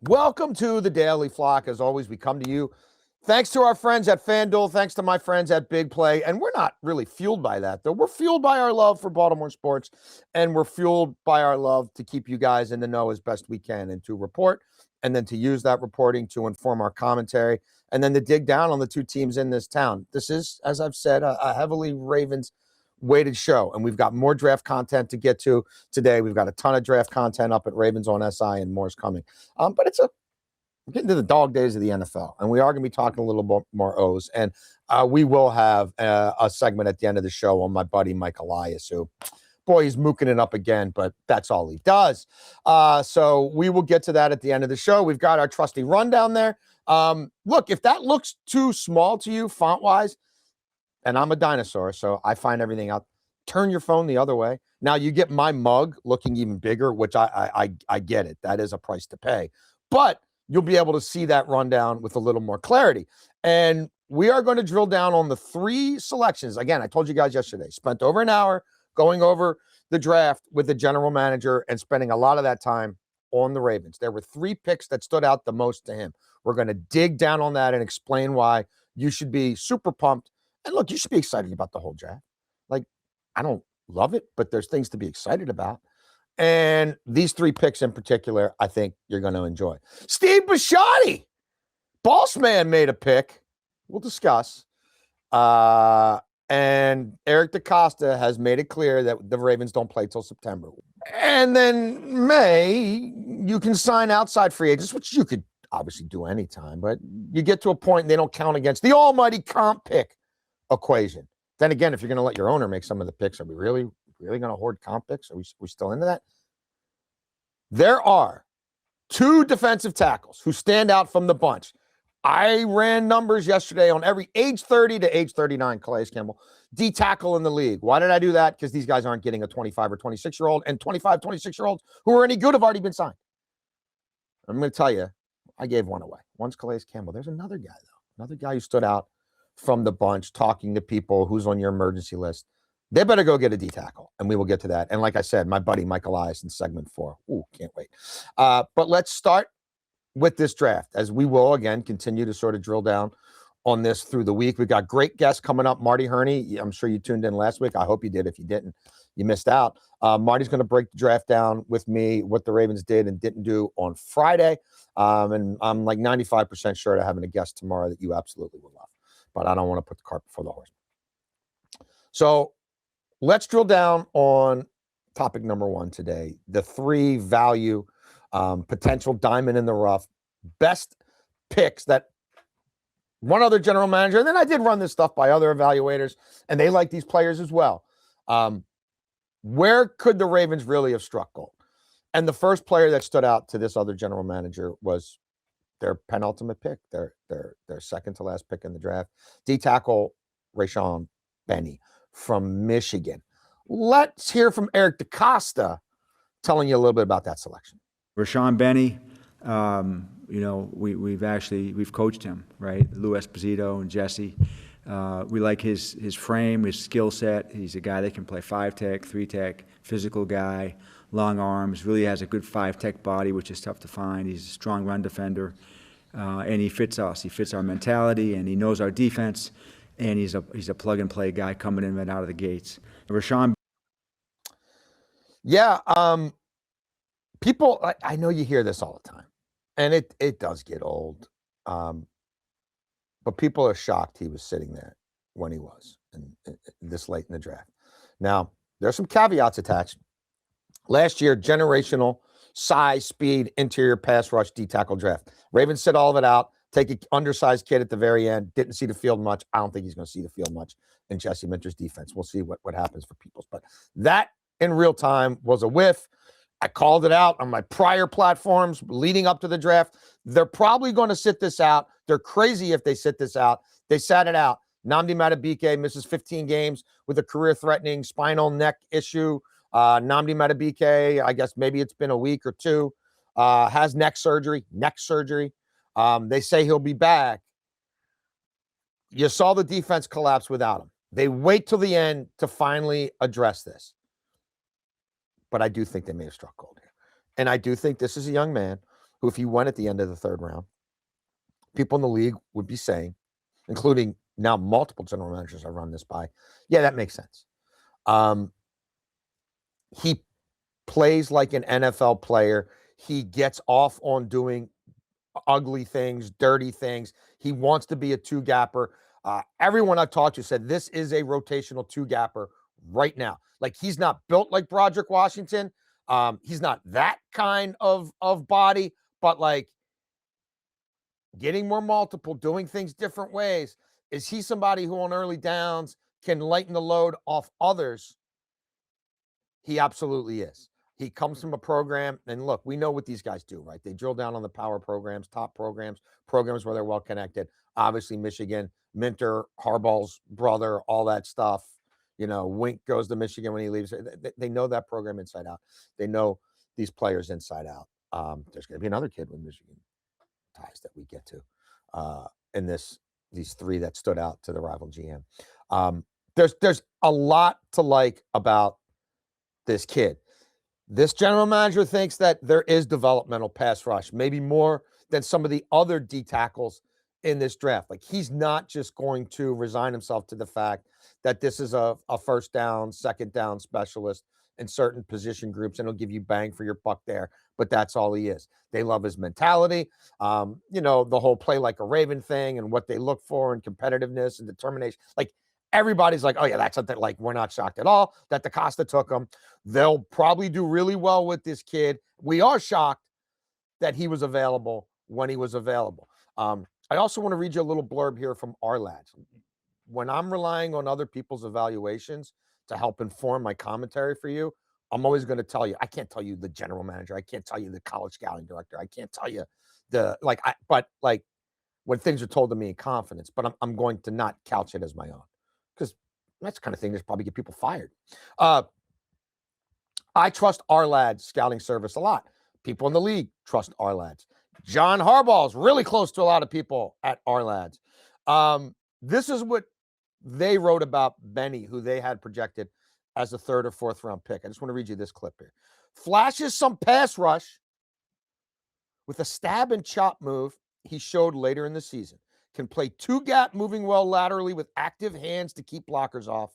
Welcome to the Daily Flock. As always, we come to you thanks to our friends at FanDuel, thanks to my friends at Big Play. And we're not really fueled by that, though. We're fueled by our love for Baltimore sports, and we're fueled by our love to keep you guys in the know as best we can and to report, and then to use that reporting to inform our commentary, and then to dig down on the two teams in this town. This is, as I've said, a heavily Ravens weighted show, and we've got more draft content to get to today. We've got a ton of draft content up at Ravens on SI, and more is coming. But we're getting to the dog days of the NFL, and we are going to be talking a little bit more O's, and we will have a segment at the end of the show on my buddy Mike Elias, who, boy, he's mooking it up again, but that's all he does. So we will get to that at the end of the show. We've got our trusty rundown there. Look, if that looks too small to you font-wise, and I'm a dinosaur, so I find everything out. Turn your phone the other way. Now you get my mug looking even bigger, which I get it. That is a price to pay. But you'll be able to see that rundown with a little more clarity. And we are going to drill down on the three selections. Again, I told you guys yesterday, spent over an hour going over the draft with the general manager and spending a lot of that time on the Ravens. There were three picks that stood out the most to him. We're going to dig down on that and explain why you should be super pumped. And look, you should be excited about the whole draft. Like, I don't love it, but there's things to be excited about. And these three picks in particular, I think you're going to enjoy. Steve Bisciotti, Boss Man, made a pick. We'll discuss. And Eric DaCosta has made it clear that the Ravens don't play till September. And then May, you can sign outside free agents, which you could obviously do anytime. But you get to a point and they don't count against the almighty comp pick equation. Then again, if you're going to let your owner make some of the picks, are we really going to hoard comp picks? Are we still into that? There are two defensive tackles who stand out from the bunch. I ran numbers yesterday on every age 30 to age 39, Calais Campbell, D tackle in the league. Why did I do that? Because these guys aren't getting a 25 or 26-year-old, and 25, 26-year-olds who are any good have already been signed. I'm going to tell you, I gave one away. One's Calais Campbell. There's another guy, though. Another guy who stood out from the bunch, talking to people, who's on your emergency list. They better go get a D tackle, and we will get to that. And like I said, my buddy Mike Elias in segment 4. Ooh, can't wait. But let's start with this draft, as we will, again, continue to sort of drill down on this through the week. We've got great guests coming up. Marty Herney, I'm sure you tuned in last week. I hope you did. If you didn't, you missed out. Marty's going to break the draft down with me, what the Ravens did and didn't do on Friday. And I'm like 95% sure to having a guest tomorrow that you absolutely will love. But I don't want to put the cart before the horse. So let's drill down on topic number one today, the three value potential diamond in the rough, best picks that one other general manager, and then I did run this stuff by other evaluators, and they like these players as well. Where could the Ravens really have struck gold? And the first player that stood out to this other general manager was their penultimate pick, their second to last pick in the draft, D tackle Raan Benny from Michigan. Let's hear from Eric DaCosta telling you a little bit about that selection. Raan Benny, we've coached him, right? Lou Esposito and Jesse. We like his frame, his skill set. He's a guy that can play 5-tech, 3-tech, physical guy, long arms, really has a good 5-tech body, which is tough to find. He's a strong run defender, and he fits us. He fits our mentality, and he knows our defense, and he's a plug-and-play guy coming in right out of the gates. Raan. Yeah, people, I know you hear this all the time, and it does get old, but people are shocked he was sitting there when he was, and this late in the draft. Now, there's some caveats attached. Last year, generational size, speed, interior pass rush, D tackle draft. Ravens set all of it out. Take an undersized kid at the very end. Didn't see the field much. I don't think he's going to see the field much in Jesse Minter's defense. We'll see what happens for Peoples. But that in real time was a whiff. I called it out on my prior platforms leading up to the draft. They're probably going to sit this out. They're crazy if they sit this out. They sat it out. Nnamdi Madubuike misses 15 games with a career-threatening spinal neck issue. Nnamdi Madubuike, I guess maybe it's been a week or two, has neck surgery. They say he'll be back. You saw the defense collapse without him. They wait till the end to finally address this. But I do think they may have struck gold here. And I do think this is a young man who, if he went at the end of the third round, people in the league would be saying, including now multiple general managers I run this by, yeah, that makes sense. He plays like an NFL player. He gets off on doing ugly things, dirty things. He wants to be a two-gapper. Everyone I've talked to said this is a rotational two-gapper right now. Like, he's not built like Broderick Washington. He's not that kind of body, but like getting more multiple, doing things different ways. Is he somebody who on early downs can lighten the load off others? He absolutely is. He comes from a program, and look, we know what these guys do, right? They drill down on the power programs, top programs where they're well connected. Obviously, Michigan, Minter, Harbaugh's brother, all that stuff. You know, Wink goes to Michigan when he leaves. They know that program inside out. They know these players inside out. There's going to be another kid with Michigan ties that we get to in these three that stood out to the rival GM. There's a lot to like about this kid. This general manager thinks that there is developmental pass rush, maybe more than some of the other D tackles in this draft. Like, he's not just going to resign himself to the fact that this is a first down, second down specialist in certain position groups, and he'll give you bang for your buck there. But that's all he is. They love his mentality. The whole play like a Raven thing and what they look for and competitiveness and determination. Like, everybody's like, oh yeah, that's something. Like, we're not shocked at all that DaCosta took him. They'll probably do really well with this kid. We are shocked that he was available when he was available. I also want to read you a little blurb here from our lads. When I'm relying on other people's evaluations to help inform my commentary for you, I'm always going to tell you, I can't tell you the general manager. I can't tell you the college scouting director. I can't tell you but when things are told to me in confidence, but I'm going to not couch it as my own, because that's the kind of thing that's probably get people fired. I trust our lads' scouting service a lot. People in the league trust our lads. John Harbaugh's really close to a lot of people at our lads. This is what they wrote about Benny, who they had projected as a third or fourth round pick. I just want to read you this clip here. Flashes some pass rush with a stab and chop move he showed later in the season. Can play two-gap, moving well laterally with active hands to keep blockers off.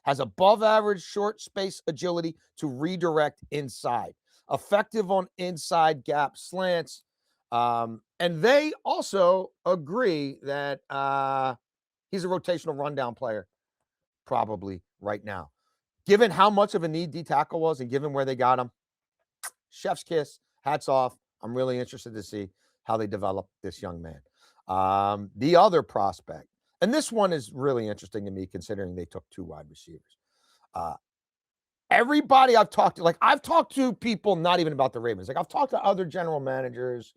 Has above-average short space agility to redirect inside. Effective on inside gap slants. And they also agree that he's a rotational rundown player probably right now. Given how much of a need D tackle was and given where they got him, chef's kiss, hats off. I'm really interested to see how they develop this young man. The other prospect, and this one is really interesting to me considering they took two wide receivers. Everybody I've talked to, like, I've talked to people not even about the Ravens. Like, I've talked to other general managers,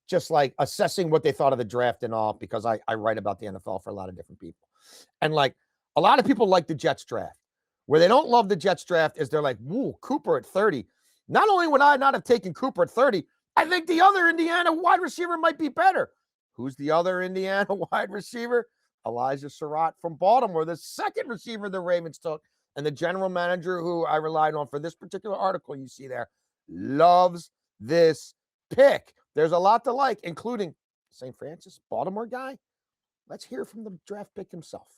just like assessing what they thought of the draft and all, because I write about the NFL for a lot of different people. And like, a lot of people like the Jets draft. Where they don't love the Jets draft is they're like, woo, Cooper at 30. Not only would I not have taken Cooper at 30, I think the other Indiana wide receiver might be better. Who's the other Indiana wide receiver? Elijah Serat from Baltimore, the second receiver the Ravens took. And the general manager who I relied on for this particular article you see there loves this pick. There's a lot to like, including St. Francis, Baltimore guy. Let's hear from the draft pick himself.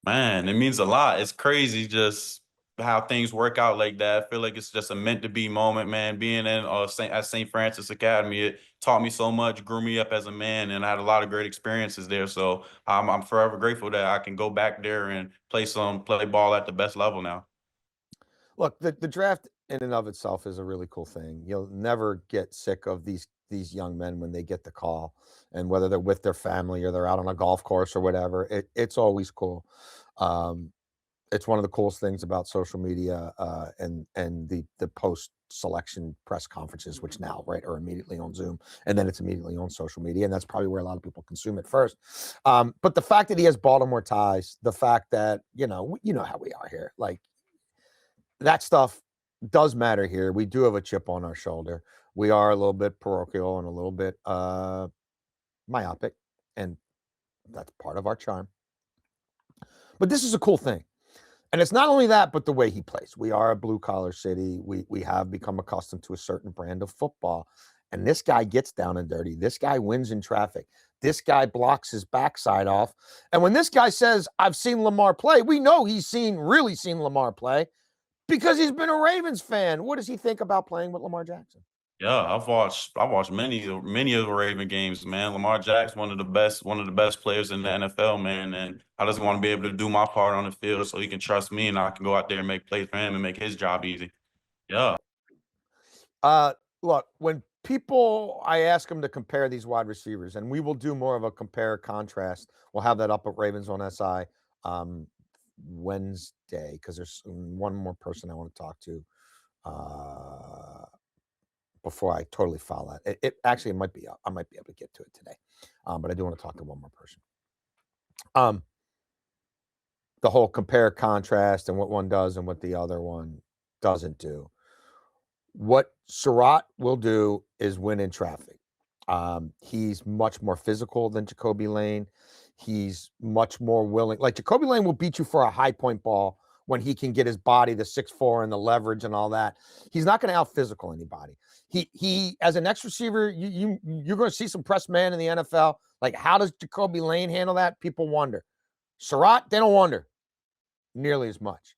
Man, it means a lot. It's crazy just how things work out like that. I feel like it's just a meant to be moment, man. Being in at St. Francis Academy, it taught me so much, grew me up as a man, and I had a lot of great experiences there. So I'm forever grateful that I can go back there and play ball at the best level now. Look, the draft in and of itself is a really cool thing. You'll never get sick of these young men when they get the call, and whether they're with their family or they're out on a golf course or whatever, it's always cool. It's one of the coolest things about social media and the post selection press conferences, which now are immediately on Zoom, and then it's immediately on social media, and that's probably where a lot of people consume it first. But the fact that he has Baltimore ties, the fact that you know how we are here, like, that stuff does matter here. We do have a chip on our shoulder. We are a little bit parochial and a little bit myopic, and that's part of our charm. But this is a cool thing. And it's not only that, but the way he plays. We are a blue-collar city. We have become accustomed to a certain brand of football. And this guy gets down and dirty. This guy wins in traffic. This guy blocks his backside off. And when this guy says, I've seen Lamar play, we know he's really seen Lamar play because he's been a Ravens fan. What does he think about playing with Lamar Jackson? Yeah, I've watched many of the Raven games, man. Lamar Jackson, one of the best players in the NFL, man. And I just want to be able to do my part on the field so he can trust me and I can go out there and make plays for him and make his job easy. Yeah. Look, when I ask them to compare these wide receivers, and we will do more of a compare contrast. We'll have that up at Ravens on SI Wednesday, because there's one more person I want to talk to before I totally foul that. It actually might be up. I might be able to get to it today, but I do want to talk to one more person. The whole compare contrast and what one does and what the other one doesn't do. What Serat will do is win in traffic. He's much more physical than Jacoby Lane. He's much more willing. Like, Jacoby Lane will beat you for a high point ball when he can get his body, the 6'4" and the leverage and all that. He's not going to out physical anybody. He as an X receiver, you're going to see some press man in the NFL. Like, how does Jacoby Lane handle that? People wonder. Serat, they don't wonder nearly as much.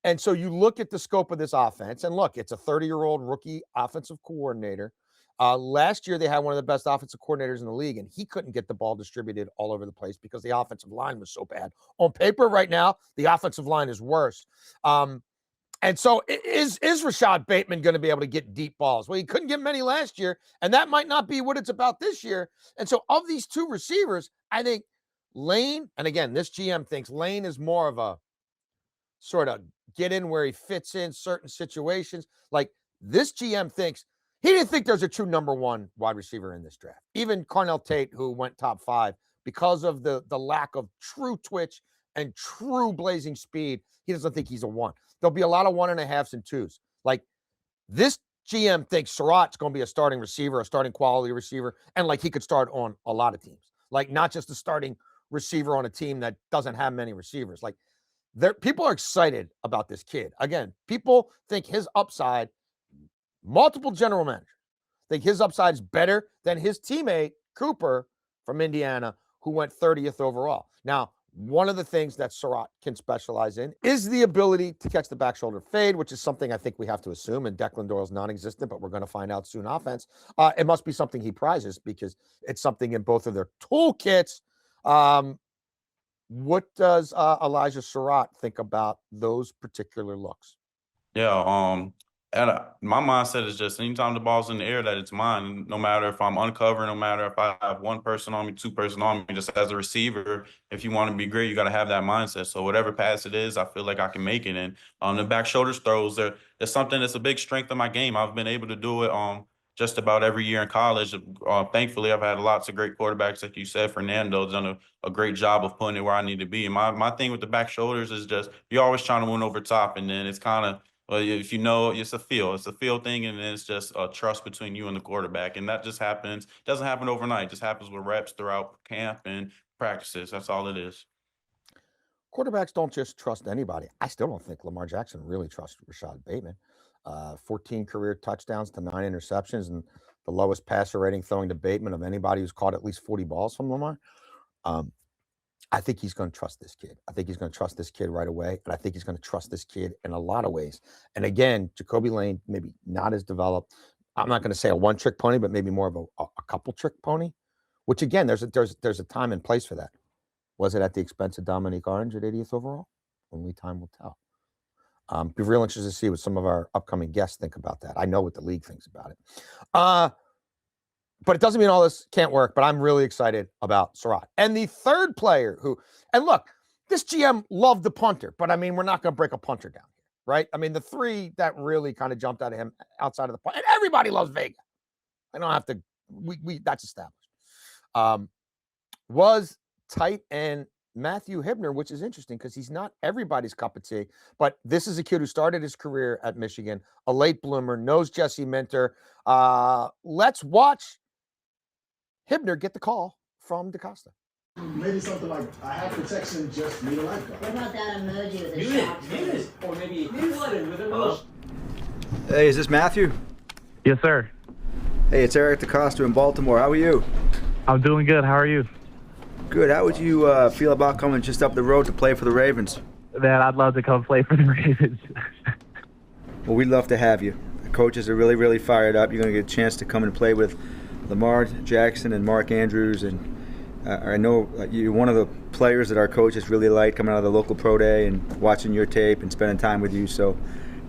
And so you look at the scope of this offense, and look, it's a 30-year-old rookie offensive coordinator. Last year, they had one of the best offensive coordinators in the league, and he couldn't get the ball distributed all over the place because the offensive line was so bad. On paper right now, the offensive line is worse. And so is Rashad Bateman going to be able to get deep balls? Well, he couldn't get many last year, and that might not be what it's about this year. And so of these two receivers, I think Lane, and again, this GM thinks Lane is more of a sort of get in where he fits in certain situations. Like, this GM thinks he didn't think there's a true number one wide receiver in this draft. Even Cornell Tate, who went top 5, because of the lack of true twitch and true blazing speed, he doesn't think he's a 1. There'll be a lot of 1.5s and 2s. Like, this GM thinks Serat's going to be a starting receiver, a starting quality receiver, and like he could start on a lot of teams. Like, not just a starting receiver on a team that doesn't have many receivers. Like, people are excited about this kid. Again, people think his upside, multiple general managers think his upside is better than his teammate, Cooper, from Indiana, who went 30th overall. Now, one of the things that Serat can specialize in is the ability to catch the back shoulder fade, which is something I think we have to assume, and Declan Doyle's non-existent, but we're going to find out soon. Offense, it must be something he prizes because it's something in both of their toolkits. What does Elijah Serat think about those particular looks? Yeah, my mindset is just anytime the ball's in the air, that it's mine. No matter if I'm uncovered, no matter if I have one person on me, 2 person on me, just as a receiver, if you want to be great, you got to have that mindset. So whatever pass it is, I feel like I can make it. And the back shoulders throws, there's something that's a big strength of my game. I've been able to do it just about every year in college. Thankfully, I've had lots of great quarterbacks, like you said. Fernando's done a great job of putting it where I need to be. And my thing with the back shoulders is just you're always trying to win over top, and then it's kind of, well, if you know, it's a feel thing, and then it's just a trust between you and the quarterback, and that just happens. Doesn't happen overnight. It just happens with reps throughout camp and practices. That's all it is. Quarterbacks don't just trust anybody. I still don't think Lamar Jackson really trusts Rashad Bateman. 14 career touchdowns to 9 interceptions, and the lowest passer rating throwing to Bateman of anybody who's caught at least 40 balls from Lamar. I think he's going to trust this kid. I think he's going to trust this kid right away. And I think he's going to trust this kid in a lot of ways. And again, Jacoby Lane, maybe not as developed. I'm not going to say a one-trick pony, but maybe more of a couple-trick pony, which again, there's a time and place for that. Was it at the expense of Dominique Orange at 80th overall? Only time will tell. Be real interested to see what some of our upcoming guests think about that. I know what the league thinks about it. But it doesn't mean all this can't work, but I'm really excited about Serat. And the third player and look, this GM loved the punter, but I mean, we're not going to break a punter down here, right? I mean, the 3 that really kind of jumped out of him outside of the punt, and everybody loves Vega. I don't have to, that's established. Was tight end Matthew Hibner, which is interesting because he's not everybody's cup of tea, but this is a kid who started his career at Michigan, a late bloomer, knows Jesse Minter. Let's watch Hibner get the call from DaCosta. Maybe something like, I have protection, just need a lifeguard. What about that emoji with the shots? Muted. Or maybe flooded with emotion. Hey, is this Matthew? Yes, sir. Hey, it's Eric DeCosta in Baltimore. How are you? I'm doing good. How are you? Good. How would you feel about coming just up the road to play for the Ravens? Man, I'd love to come play for the Ravens. Well, we'd love to have you. The coaches are really, really fired up. You're going to get a chance to come and play with Lamar Jackson and Mark Andrews. And I know you're one of the players that our coaches really like, coming out of the local pro day and watching your tape and spending time with you. So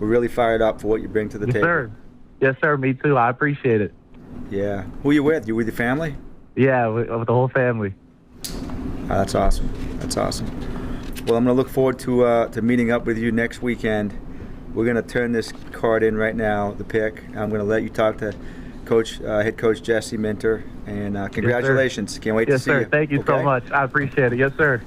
we're really fired up for what you bring to the Yes, table. sir. Yes, sir. Me too. I appreciate it. Yeah. Who are you with? You with your family? Yeah, with the whole family. Oh, that's awesome. That's awesome. Well, I'm going to look forward to meeting up with you next weekend. We're going to turn this card in right now, the pick. I'm going to let you talk to head coach Jesse Minter, and congratulations. Can't wait to see you. Yes, sir. Thank you so much. I appreciate it. Yes, sir.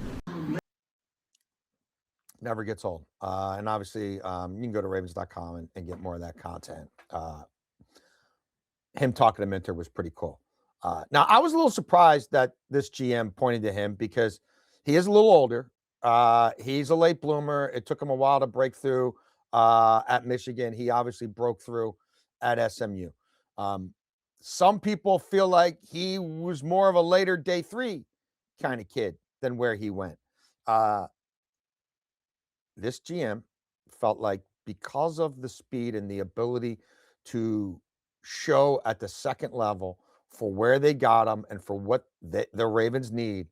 Never gets old. And obviously, you can go to ravens.com and get more of that content. Him talking to Minter was pretty cool. Now, I was a little surprised that this GM pointed to him because he is a little older. He's a late bloomer. It took him a while to break through at Michigan. He obviously broke through at SMU. Some people feel like he was more of a later day three kind of kid than where he went. This GM felt like because of the speed and the ability to show at the second level for where they got him and for what the Ravens need,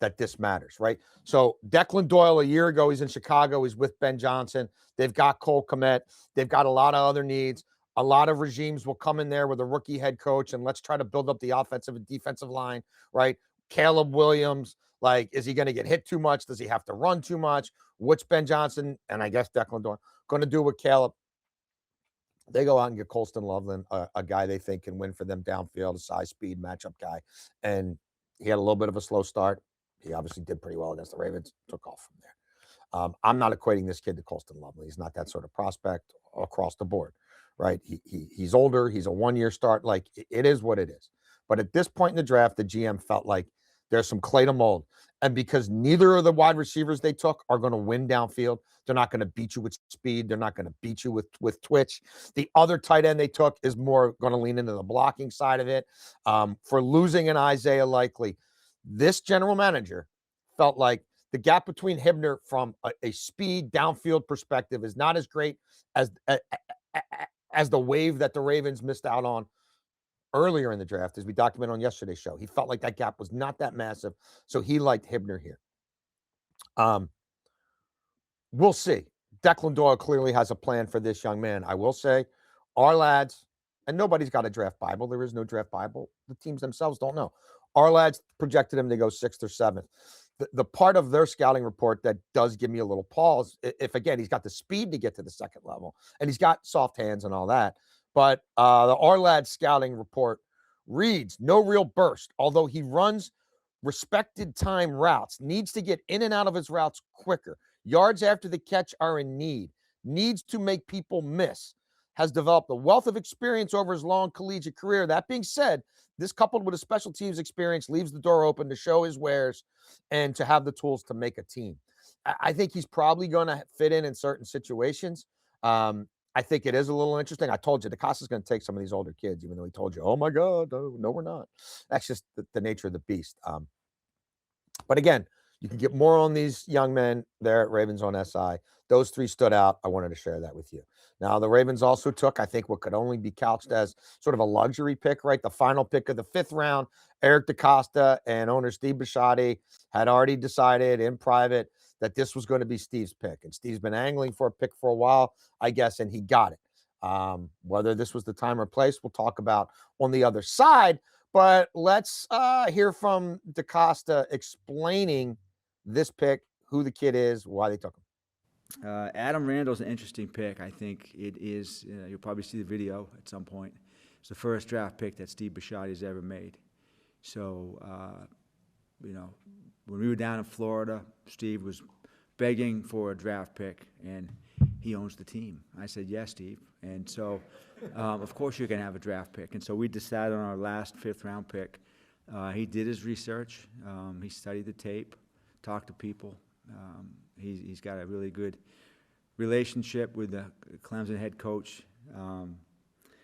that this matters, right? So Declan Doyle, a year ago, he's in Chicago. He's with Ben Johnson. They've got Cole Kmet. They've got a lot of other needs. A lot of regimes will come in there with a rookie head coach, and let's try to build up the offensive and defensive line, right? Caleb Williams, like, is he going to get hit too much? Does he have to run too much? What's Ben Johnson and I guess Declan Doyle going to do with Caleb? They go out and get Colston Loveland, a guy they think can win for them downfield, a size, speed, matchup guy. And he had a little bit of a slow start. He obviously did pretty well against the Ravens, took off from there. I'm not equating this kid to Colston Loveland. He's not that sort of prospect across the board, right? He's older. He's a one-year start. Like, it is what it is. But at this point in the draft, the GM felt like there's some clay to mold. And because neither of the wide receivers they took are going to win downfield, they're not going to beat you with speed. They're not going to beat you with twitch. The other tight end they took is more going to lean into the blocking side of it. For losing an Isaiah Likely, this general manager felt like the gap between Hibner from a speed downfield perspective is not as great as the wave that the Ravens missed out on earlier in the draft, as we documented on yesterday's show. He felt like that gap was not that massive, so he liked Hibner here. We'll see. Declan Doyle clearly has a plan for this young man. I will say, our lads, and nobody's got a draft Bible. There is no draft Bible. The teams themselves don't know. Our lads projected him to go 6th or 7th. The part of their scouting report that does give me a little pause, if again, he's got the speed to get to the second level and he's got soft hands and all that. But the Arlad scouting report reads, no real burst, although he runs respected time routes, needs to get in and out of his routes quicker. Yards after the catch are in need, needs to make people miss, has developed a wealth of experience over his long collegiate career. That being said, this coupled with a special teams experience leaves the door open to show his wares and to have the tools to make a team. I think he's probably going to fit in certain situations. I think it is a little interesting. I told you, DeCosta's going to take some of these older kids, even though he told you, oh my God, no, we're not. That's just the nature of the beast. But again, you can get more on these young men there at Ravens on SI. Those three stood out. I wanted to share that with you. Now, the Ravens also took, I think, what could only be couched as sort of a luxury pick, right? The final pick of the 5th round. Eric DeCosta and owner Steve Bisciotti had already decided in private that this was going to be Steve's pick. And Steve's been angling for a pick for a while, I guess, and he got it. Whether this was the time or place, we'll talk about on the other side. But let's hear from DeCosta explaining this pick, who the kid is, why they took him. Adam Randall's an interesting pick. I think it is. You'll probably see the video at some point. It's the first draft pick that Steve Bisciotti has ever made. So, when we were down in Florida, Steve was begging for a draft pick, and he owns the team. I said, yes, Steve. And so, of course, you're going to have a draft pick. And so we decided on our last 5th round pick. He did his research. He studied the tape, talked to people. He's got a really good relationship with the Clemson head coach.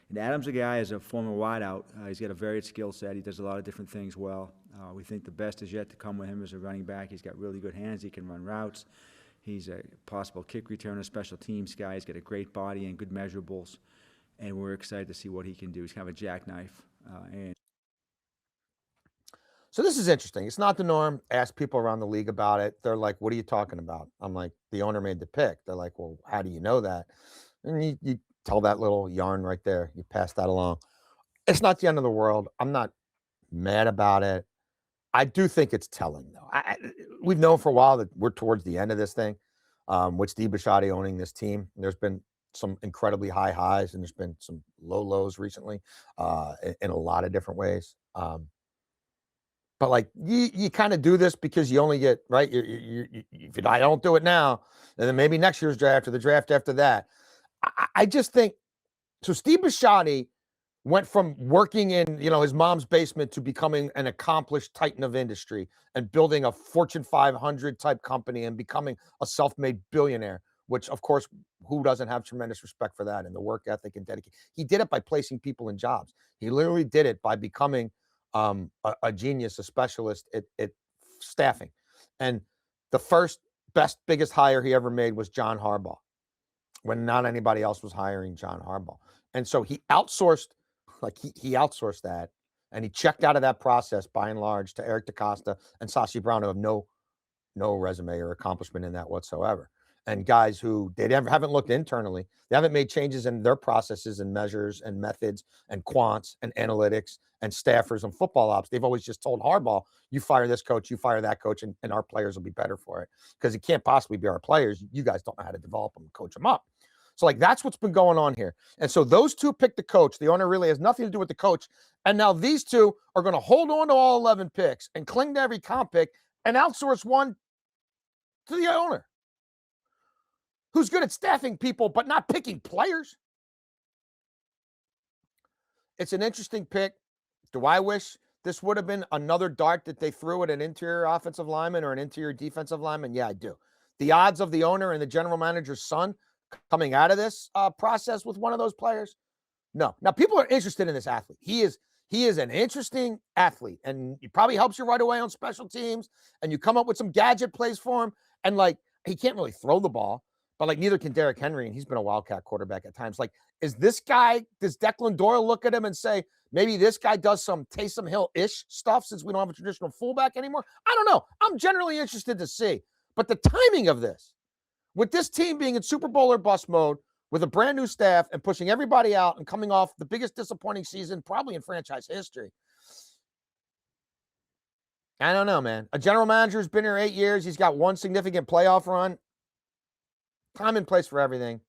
And Adams, a guy, is a former wideout. He's got a varied skill set. He does a lot of different things well. We think the best is yet to come with him as a running back. He's got really good hands. He can run routes. He's a possible kick returner, special teams guy. He's got a great body and good measurables. And we're excited to see what he can do. He's kind of a jackknife. So this is interesting. It's not the norm. Ask people around the league about it. They're like, what are you talking about? I'm like, the owner made the pick. They're like, well, how do you know that? And you tell that little yarn right there. You pass that along. It's not the end of the world. I'm not mad about it. I do think it's telling, though. We've known for a while that we're towards the end of this thing, with Steve Bisciotti owning this team. There's been some incredibly high highs, and there's been some low lows recently, in a lot of different ways. But like you kind of do this because you only get right. If I don't do it now, and then maybe next year's draft or the draft after that. I just think so. Steve Bisciotti went from working in his mom's basement to becoming an accomplished titan of industry and building a Fortune 500 type company and becoming a self-made billionaire. Which, of course, who doesn't have tremendous respect for that and the work ethic and dedication? He did it by placing people in jobs. He literally did it by becoming a genius, a specialist at staffing. And the first, best, biggest hire he ever made was John Harbaugh, when not anybody else was hiring John Harbaugh. And so he outsourced, he outsourced that, and he checked out of that process by and large to Eric DaCosta and Sashi Brown, who have no resume or accomplishment in that whatsoever. And guys who haven't looked internally. They haven't made changes in their processes and measures and methods and quants and analytics and staffers and football ops. They've always just told Harbaugh, you fire this coach, you fire that coach, and our players will be better for it. Because it can't possibly be our players. You guys don't know how to develop them and coach them up. So that's what's been going on here. And so those two picked the coach. The owner really has nothing to do with the coach. And now these two are going to hold on to all 11 picks and cling to every comp pick and outsource one to the owner, who's good at staffing people but not picking players. It's an interesting pick. Do I wish this would have been another dart that they threw at an interior offensive lineman or an interior defensive lineman? Yeah, I do. The odds of the owner and the general manager's son coming out of this process with one of those players? No. Now, people are interested in this athlete. He is an interesting athlete, and he probably helps you right away on special teams, and you come up with some gadget plays for him, and he can't really throw the ball. But neither can Derrick Henry, and he's been a Wildcat quarterback at times. Is this guy, does Declan Doyle look at him and say, maybe this guy does some Taysom Hill-ish stuff since we don't have a traditional fullback anymore? I don't know. I'm generally interested to see. But the timing of this, with this team being in Super Bowl or bust mode, with a brand new staff and pushing everybody out and coming off the biggest disappointing season probably in franchise history. I don't know, man. A general manager who's been here 8 years. He's got one significant playoff run. Time and place for everything.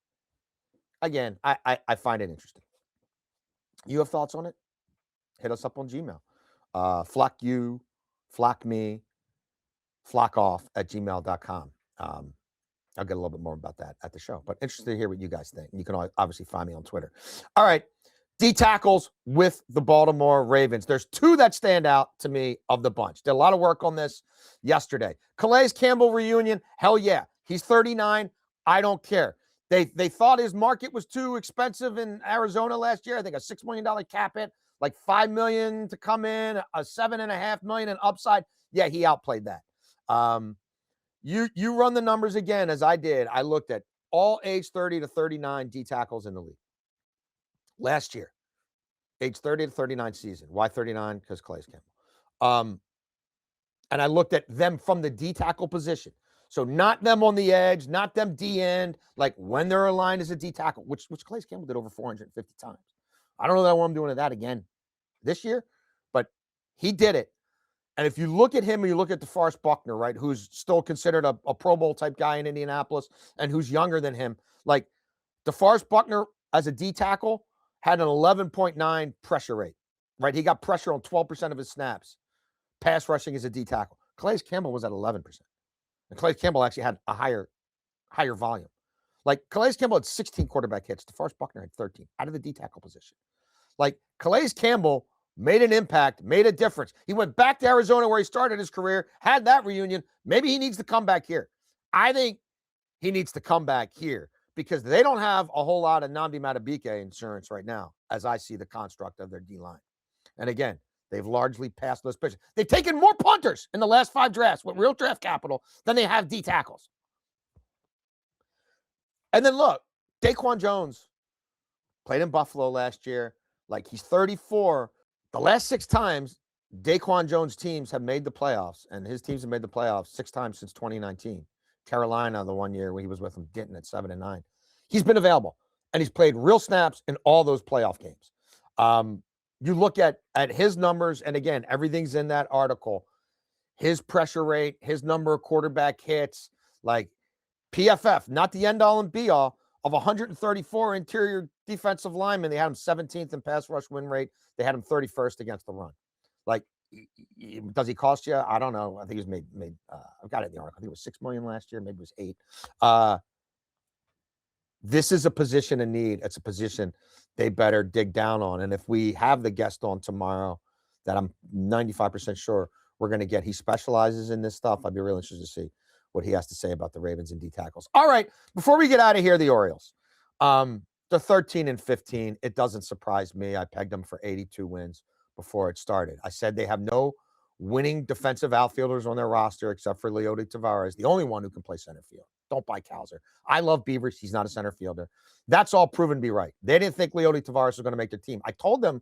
Again, I find it interesting. You have thoughts on it? Hit us up on Gmail. Flock you, flock me, flock off at gmail.com. I'll get a little bit more about that at the show, but interested to hear what you guys think. You can obviously find me on Twitter. All right. D tackles with the Baltimore Ravens. There's two that stand out to me of the bunch. Did a lot of work on this yesterday. Calais Campbell reunion. Hell yeah. He's 39. I don't care. They thought his market was too expensive in Arizona last year. I think a $6 million cap hit, $5 million to come in, a $7.5 million in upside. Yeah, he outplayed that. You run the numbers again, as I did. I looked at all age 30 to 39 D tackles in the league last year, age 30 to 39 season. Why 39? Because Calais Campbell. And I looked at them from the D tackle position. So not them on the edge, not them D end, when they're aligned as a D tackle, which Calais Campbell did over 450 times. I don't know that I want him doing that again this year, but he did it. And if you look at him and you look at DeForest Buckner, right, who's still considered a Pro Bowl type guy in Indianapolis and who's younger than him, DeForest Buckner as a D tackle had an 11.9 pressure rate, right? He got pressure on 12% of his snaps. Pass rushing as a D tackle. Calais Campbell was at 11%. And Calais Campbell actually had a higher volume. Calais Campbell had 16 quarterback hits. DeForest Buckner had 13 out of the D tackle position. Calais Campbell made an impact, made a difference. He went back to Arizona where he started his career, had that reunion. Maybe he needs to come back here. I think he needs to come back here because they don't have a whole lot of Nnamdi Madubuike insurance right now, as I see the construct of their D-line. And again, they've largely passed those pitches. They've taken more punters in the last 5 drafts with real draft capital than they have D tackles. And then look, Daquan Jones played in Buffalo last year. Like, he's 34. The last 6 times Daquan Jones' teams have made the playoffs, and his teams have made the playoffs 6 times since 2019. Carolina, the one year when he was with them, didn't at 7-9. He's been available, and he's played real snaps in all those playoff games. You look at his numbers, and again, everything's in that article. His pressure rate, his number of quarterback hits, like PFF, not the end-all and be-all, of 134 interior defensive linemen. They had him 17th in pass rush win rate. They had him 31st against the run. Like, does he cost you? I don't know. I think he was made. I've got it in the article. I think it was $6 million last year. Maybe it was $8. This is a position of need. It's a position they better dig down on. And if we have the guest on tomorrow, that I'm 95% sure we're going to get, he specializes in this stuff. I'd be really interested to see what he has to say about the Ravens and D tackles. All right, before we get out of here, the Orioles. They're 13-15. It doesn't surprise me. I pegged them for 82 wins before it started. I said they have no winning defensive outfielders on their roster except for Leody Taveras, the only one who can play center field. Don't buy Cowser. I love Beavers. He's not a center fielder. That's all proven to be right. They didn't think Leody Taveras was going to make their team. I told them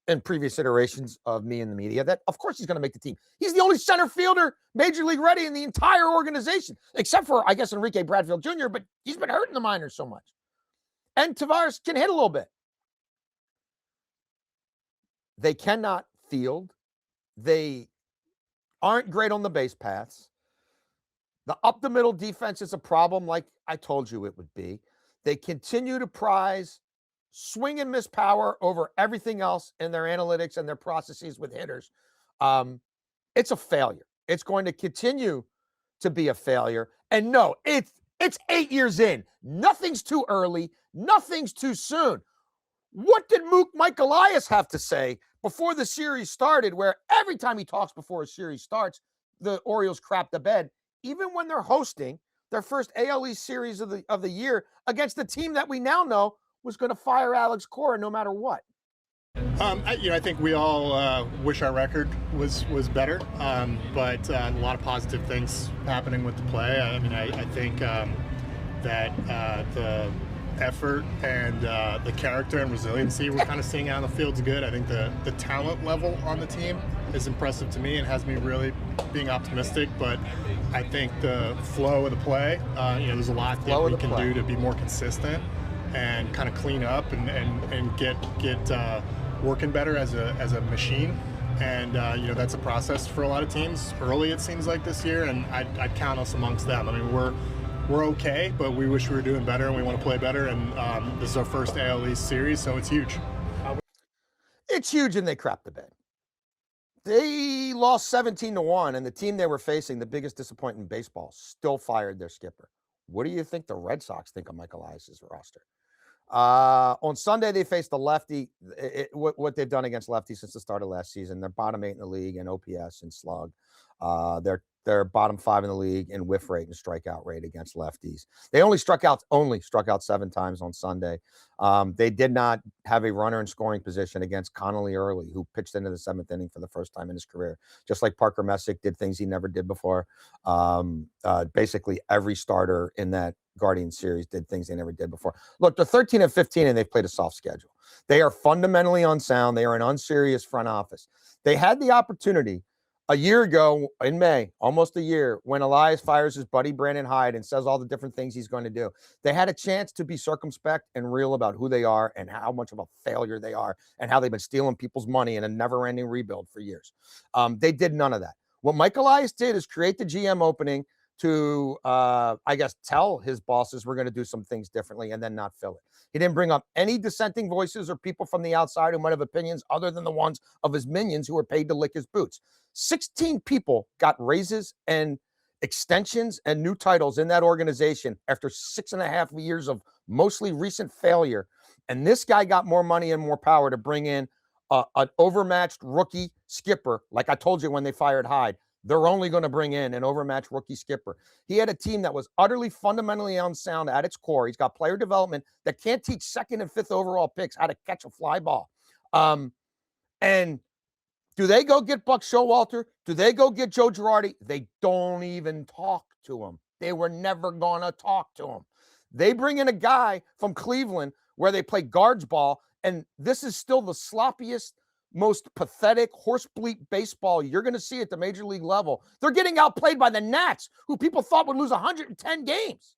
in previous iterations of me in the media that, of course, he's going to make the team. He's the only center fielder Major League ready in the entire organization, except for, I guess, Enrique Bradfield Jr., but he's been hurting the minors so much. And Taveras can hit a little bit. They cannot field. They aren't great on the base paths. The up-the-middle defense is a problem, like I told you it would be. They continue to prize swing and miss power over everything else in their analytics and their processes with hitters. It's a failure. It's going to continue to be a failure. And no, it's 8 years in. Nothing's too early. Nothing's too soon. What did Mike Elias have to say before the series started, where every time he talks before a series starts, the Orioles crap the bed, even when they're hosting their first AL East series of the year against the team that we now know was going to fire Alex Cora no matter what? I think we all wish our record was better, but a lot of positive things happening with the play. I mean, I think that the effort and the character and resiliency we're kind of seeing out on the field is good. I think the talent level on the team is impressive to me and has me really being optimistic, but I think the flow of the play, there's a lot that we can do to be more consistent and kind of clean up and get working better as a machine. And that's a process for a lot of teams early, it seems like, this year, and I'd count us amongst them. I mean, we're okay, but we wish we were doing better and we want to play better, and this is our first AL East series, so it's huge. It's huge, and they crapped the bed. They lost 17-1, and the team they were facing, the biggest disappointment in baseball, still fired their skipper. What do you think the Red Sox think of Mike Elias' roster? On Sunday, they faced the lefty. What they've done against lefties since the start of last season, they're bottom 8 in the league in OPS and slug. They're bottom 5 in the league in whiff rate and strikeout rate against lefties. They only struck out 7 times on Sunday. They did not have a runner in scoring position against Connolly Early, who pitched into the 7th inning for the first time in his career. Just like Parker Messick did things he never did before. Basically, every starter in that Guardians series did things they never did before. Look, they're 13-15, and they've played a soft schedule. They are fundamentally unsound. They are an unserious front office. They had the opportunity a year ago in May, almost a year, when Elias fires his buddy Brandon Hyde and says all the different things he's going to do. They had a chance to be circumspect and real about who they are and how much of a failure they are and how they've been stealing people's money in a never-ending rebuild for years. They did none of that. What Mike Elias did is create the GM opening to, tell his bosses we're going to do some things differently and then not fill it. He didn't bring up any dissenting voices or people from the outside who might have opinions other than the ones of his minions who were paid to lick his boots. 16 people got raises and extensions and new titles in that organization after 6.5 years of mostly recent failure. And this guy got more money and more power to bring in an overmatched rookie skipper, like I told you when they fired Hyde. they're only going to bring in an overmatched rookie skipper. He had a team that was utterly fundamentally unsound at its core. He's got player development that can't teach 2nd and 5th overall picks how to catch a fly ball. And do they go get Buck Showalter? Do they go get Joe Girardi? They don't even talk to him. They were never going to talk to him. They bring in a guy from Cleveland where they play guards ball, and this is still the sloppiest, most pathetic horse bleep baseball you're going to see at the major league level. They're getting outplayed by the Nats, who people thought would lose 110 games.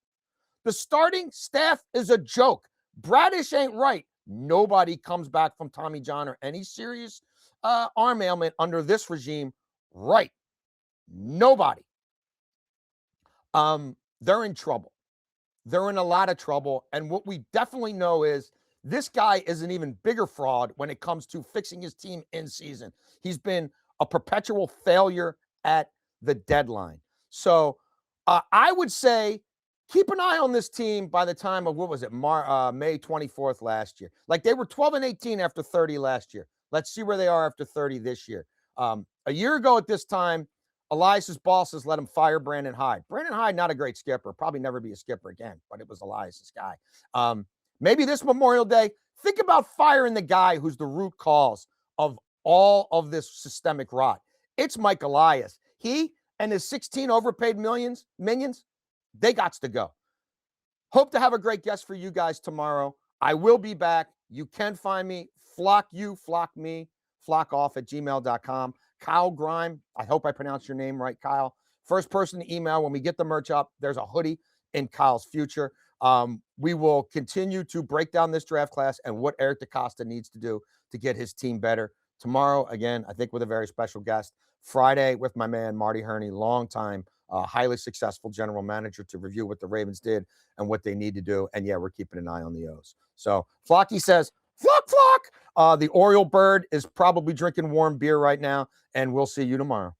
The starting staff is a joke. Bradish ain't right. Nobody comes back from Tommy John or any serious arm ailment under this regime right. Nobody. They're in trouble. They're in a lot of trouble. And what we definitely know is this guy is an even bigger fraud when it comes to fixing his team in season. He's been a perpetual failure at the deadline. So I would say keep an eye on this team by the time of, what was it, May 24th last year. Like, they were 12-18 after 30 last year. Let's see where they are after 30 this year. A year ago at this time, Elias's bosses let him fire Brandon Hyde. Brandon Hyde, not a great skipper, probably never be a skipper again, but it was Elias's guy. Maybe this Memorial Day, think about firing the guy who's the root cause of all of this systemic rot. It's Mike Elias. He and his 16 overpaid minions, they gots to go. Hope to have a great guest for you guys tomorrow. I will be back. You can find me, flock you, flock me, flockoff@gmail.com. Kyle Grime, I hope I pronounced your name right, Kyle. First person to email when we get the merch up. There's a hoodie in Kyle's future. We will continue to break down this draft class and what Eric DeCosta needs to do to get his team better. Tomorrow, again, I think with a very special guest. Friday with my man, Marty Herney, longtime, highly successful general manager, to review what the Ravens did and what they need to do. And yeah, we're keeping an eye on the O's. So Flocky says, flock, flock. The Oriole bird is probably drinking warm beer right now, and we'll see you tomorrow.